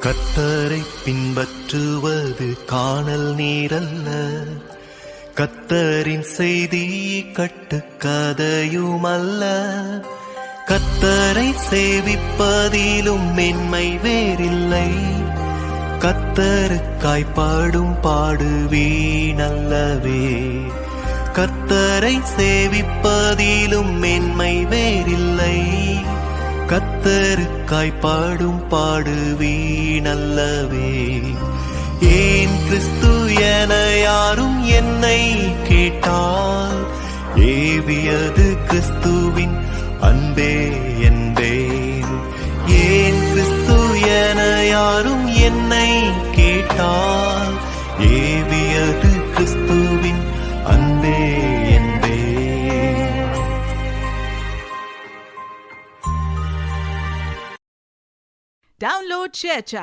கர்த்தரை பின்பற்றுவது காணல் நீரல்ல, கர்த்தரின் செய்தி கட்டுக்கதையுமல்ல. கர்த்தரை சேவிப்பதிலும் மென்மை வேறில்லை, கர்த்தருக்காய் பாடும் பாடு வீணல்லவே. கர்த்தரை சேவிப்பதிலும் மென்மை வேறில்லை, கர்த்தருக்காய் பாடும் பாடு வீணல்லவே. ஏன் கிறிஸ்து என யாரும் என்னை கேட்டால், ஏவியது கிறிஸ்துவின் அன்பே என்பேன். ஏன் கிறிஸ்து என யாரும் என்னை கேட்டால், ஏவியது கிறிஸ்துவின் அன்பே என்பேன். Download ShareChat